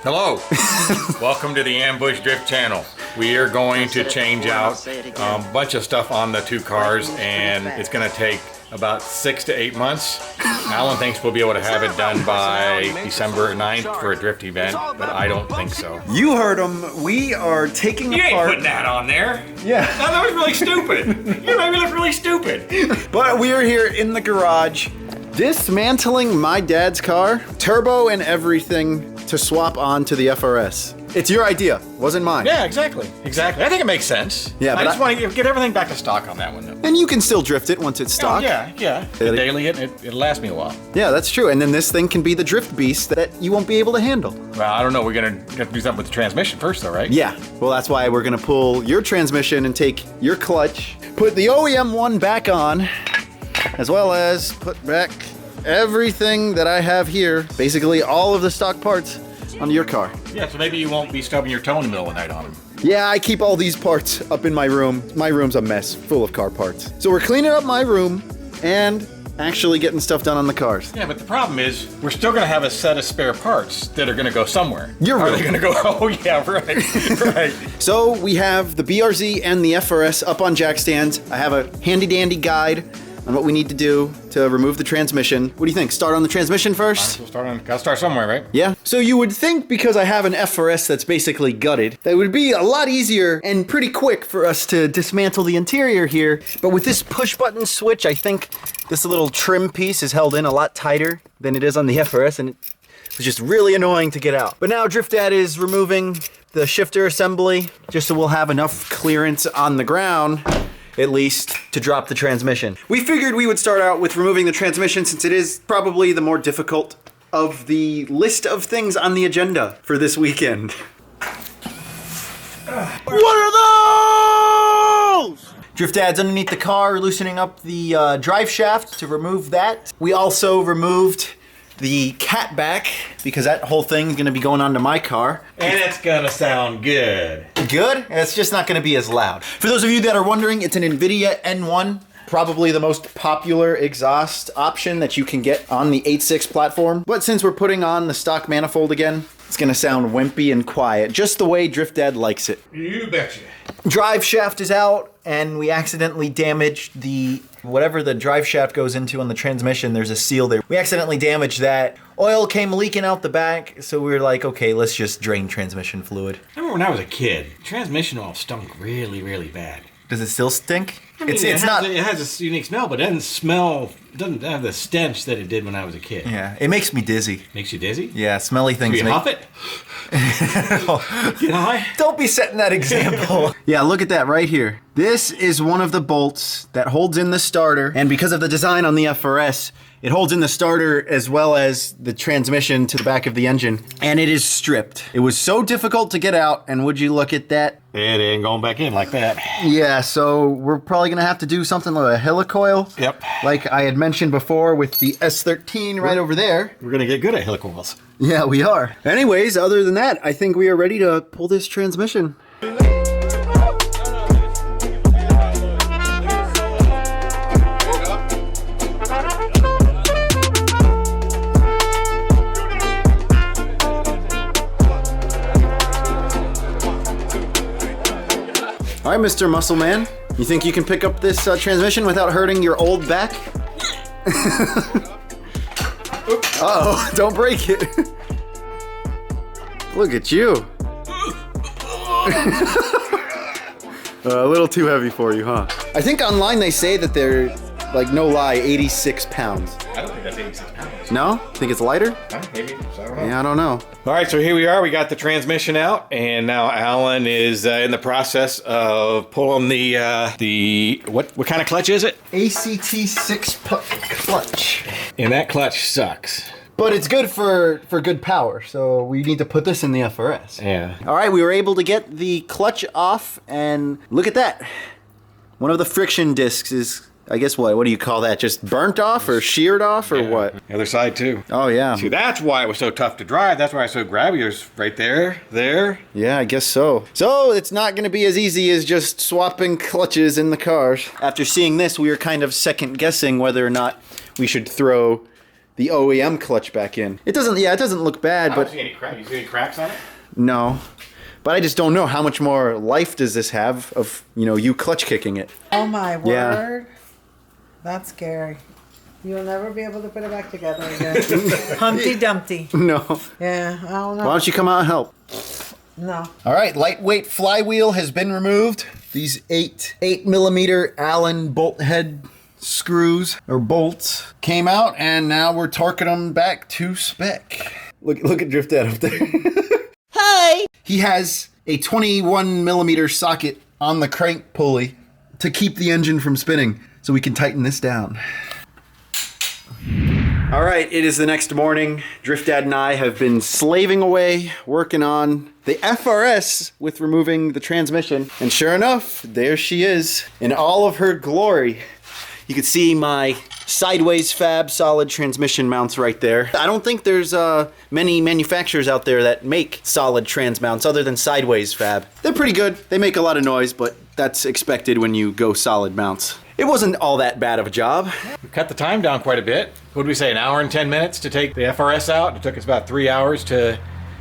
Hello, welcome to the Ambush Drift channel. We are going to change out a bunch of stuff on the two cars, and it's going to take about 6 to 8 months. Alan thinks we'll be able to have it done by December 9th for a drift event, but I don't think so. You heard him. We are taking You apart. ain't putting that on there. Yeah. No, that was really stupid. You made me look really stupid. But we are here in the garage, dismantling my dad's car, turbo and everything, to swap on to the FRS. It's your idea, wasn't mine. Yeah, exactly. Exactly. I think it makes sense. Yeah, I but just want to get everything back to stock on that one, though. And you can still drift it once it's stock. Yeah. The daily hit, it'll last me a while. Yeah, that's true. And then this thing can be the drift beast that you won't be able to handle. Well, I don't know. We're going to have to do something with the transmission first, though, right? Yeah, well, that's why we're gonna pull your transmission and take your clutch, put the OEM one back on, as well as put back everything that I have here, basically all of the stock parts, onto your car. Yeah, so maybe you won't be stubbing your toe in the middle of the night on them. Yeah, I keep all these parts up in my room. My room's a mess, full of car parts. So we're cleaning up my room and actually getting stuff done on the cars. Yeah, but the problem is we're still going to have a set of spare parts that are going to go somewhere. Your Are room. they going to go? Oh, yeah, right. Right. So we have the BRZ and the FRS up on jack stands. I have a handy dandy guide on what we need to do to remove the transmission. What do you think? Start on the transmission first? Gotta start somewhere, right? Yeah. So you would think, because I have an FRS that's basically gutted, that it would be a lot easier and pretty quick for us to dismantle the interior here. But with this push button switch, I think this little trim piece is held in a lot tighter than it is on the FRS, and it was just really annoying to get out. But now Drift Dad is removing the shifter assembly just so we'll have enough clearance on the ground, at least, to drop the transmission. We figured we would start out with removing the transmission, since it is probably the more difficult of the list of things on the agenda for this weekend. What are those? Drift Dad's underneath the car, loosening up the drive shaft to remove that. We also removed the cat back, because that whole thing's gonna be going onto my car. And it's going to sound good. Good? It's just not gonna be as loud. For those of you that are wondering, it's an NVIDIA N1, probably the most popular exhaust option that you can get on the 8.6 platform. But since we're putting on the stock manifold again, it's gonna sound wimpy and quiet, just the way Drift Dad likes it. You betcha. Drive shaft is out, and we accidentally damaged the, whatever the drive shaft goes into on the transmission, there's a seal there. We accidentally damaged that. Oil came leaking out the back, so we were like, okay, let's just drain transmission fluid. I remember when I was a kid, transmission oil stunk really, really bad. Does it still stink? I mean, It's it not. has a unique smell, but it doesn't have the stench that it did when I was a kid. Yeah, it makes me dizzy. Makes you dizzy? Yeah, smelly things. Do you huff it? Get high? Don't be setting that example. Yeah, look at that right here. This is one of the bolts that holds in the starter, and because of the design on the FRS, it holds in the starter as well as the transmission to the back of the engine, and it is stripped. It was so difficult to get out, and would you look at that? It ain't going back in like that. Yeah, so we're probably gonna have to do something like a helicoil. Yep. Like I had mentioned before with the S13 right over there. We're gonna get good at helicoils. Yeah, we are. Anyways, other than that, I think we are ready to pull this transmission. All right, Mr. Muscle Man, you think you can pick up this transmission without hurting your old back? Uh-oh, don't break it. Look at you. A little too heavy for you, huh? I think online they say that they're, like, no lie, 86 pounds. I don't think that's 86 pounds. No? Think it's lighter? Maybe. I don't know. Yeah, I don't know. All right, so here we are. We got the transmission out, and now Alan is in the process of pulling the what kind of clutch is it? ACT 6-puck clutch. And that clutch sucks. But it's good for good power, so we need to put this in the FRS. Yeah. All right, we were able to get the clutch off, and look at that. One of the friction discs is, I guess, what do you call that? Just burnt off or sheared off or what? The other side too. Oh, yeah. See, that's why it was so tough to drive. That's why it's so grabby. There's right there. Yeah, I guess so. So it's not going to be as easy as just swapping clutches in the cars. After seeing this, we were kind of second guessing whether or not we should throw the OEM clutch back in. It doesn't look bad, I but don't see any cracks. You see any cracks on it? no. But I just don't know how much more life does this have of, you clutch kicking it. Oh my word. Yeah. That's scary. You'll never be able to put it back together again. Humpty Dumpty. No. Yeah, I don't know. Why don't you come out and help? No. All right, lightweight flywheel has been removed. These 8mm Allen bolt head screws or bolts came out, and now we're torquing them back to spec. Look at Drift Dad up there. Hi! He has a 21mm socket on the crank pulley to keep the engine from spinning, so we can tighten this down. All right, it is the next morning. Drift Dad and I have been slaving away, working on the FRS with removing the transmission. And sure enough, there she is in all of her glory. You can see my sideways fab solid transmission mounts right there. I don't think there's many manufacturers out there that make solid trans mounts other than sideways fab. They're pretty good. They make a lot of noise, but that's expected when you go solid mounts. It wasn't all that bad of a job. We cut the time down quite a bit. What did we say, an hour and 10 minutes to take the FRS out? It took us about 3 hours to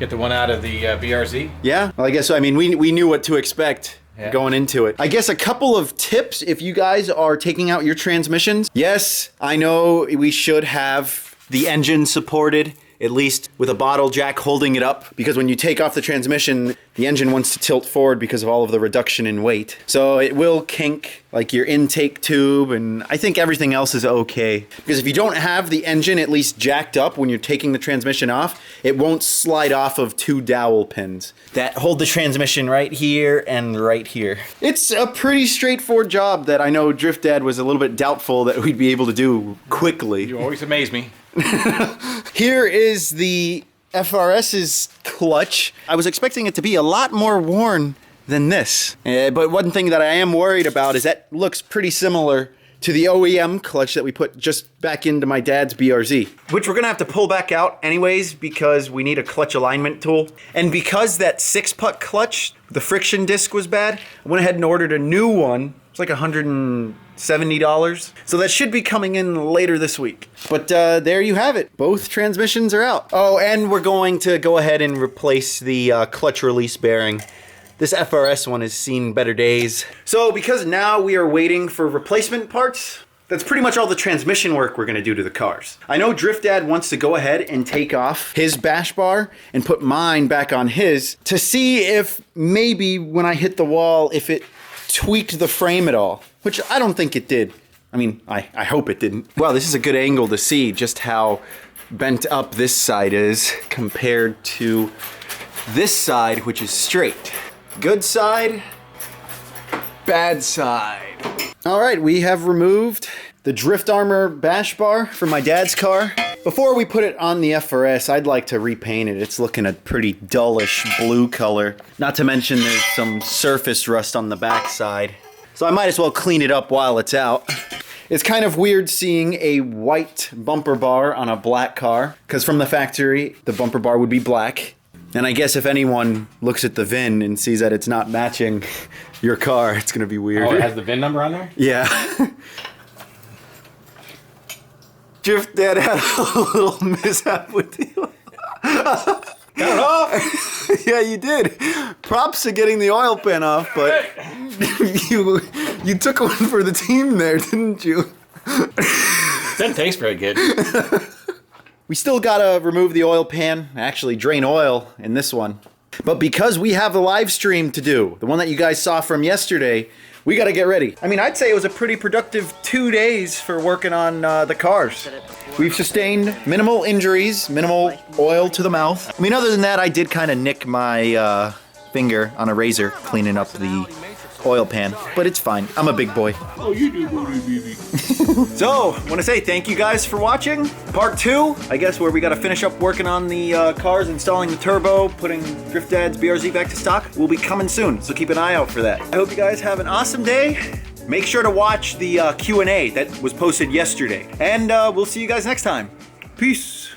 get the one out of the BRZ. Yeah, well, we knew what to expect. Yeah. Going into it. I guess a couple of tips if you guys are taking out your transmissions. Yes, I know we should have the engine supported, at least with a bottle jack holding it up, because when you take off the transmission, the engine wants to tilt forward because of all of the reduction in weight. So it will kink like your intake tube, and I think everything else is okay. Because if you don't have the engine at least jacked up when you're taking the transmission off, it won't slide off of 2 dowel pins that hold the transmission right here and right here. It's a pretty straightforward job that I know Drift Dad was a little bit doubtful that we'd be able to do quickly. You always amaze me. Here is the FRS's clutch. I was expecting it to be a lot more worn than this. But one thing that I am worried about is that looks pretty similar to the OEM clutch that we put just back into my dad's BRZ. Which we're gonna have to pull back out anyways because we need a clutch alignment tool. And because that 6-putt clutch, the friction disc was bad, I went ahead and ordered a new one. It's like $170. So that should be coming in later this week. But there you have it. Both transmissions are out. Oh, and we're going to go ahead and replace the clutch release bearing. This FRS one has seen better days. So because now we are waiting for replacement parts, that's pretty much all the transmission work we're gonna do to the cars. I know Drift Dad wants to go ahead and take off his bash bar and put mine back on his to see if maybe when I hit the wall, if it tweaked the frame at all, which I don't think it did. I mean, I hope it didn't. Well, this is a good angle to see just how bent up this side is compared to this side, which is straight. Good side, bad side. All right, we have removed the Drift Armor bash bar from my dad's car. Before we put it on the FRS, I'd like to repaint it. It's looking a pretty dullish blue color. Not to mention there's some surface rust on the back side. So I might as well clean it up while it's out. It's kind of weird seeing a white bumper bar on a black car, because from the factory, the bumper bar would be black. And I guess if anyone looks at the VIN and sees that it's not matching your car, it's gonna be weird. Oh, it has the VIN number on there? Yeah. Drift Dad had a little mishap with you. Got it off? Yeah, you did. Props to getting the oil pan off, but you took one for the team there, didn't you? Doesn't taste very good. We still gotta remove the oil pan, actually drain oil in this one. But because we have the live stream to do, the one that you guys saw from yesterday, we gotta get ready. I mean, I'd say it was a pretty productive 2 days for working on the cars. We've sustained minimal injuries, minimal oil to the mouth. I mean, other than that, I did kind of nick my finger on a razor cleaning up the oil pan, but it's fine. I'm a big boy. Oh, you do, baby. So, I want to say thank you guys for watching. Part 2, I guess, where we got to finish up working on the cars, installing the turbo, putting Drift Dad's BRZ back to stock, will be coming soon, so keep an eye out for that. I hope you guys have an awesome day. Make sure to watch the Q&A that was posted yesterday. And we'll see you guys next time. Peace.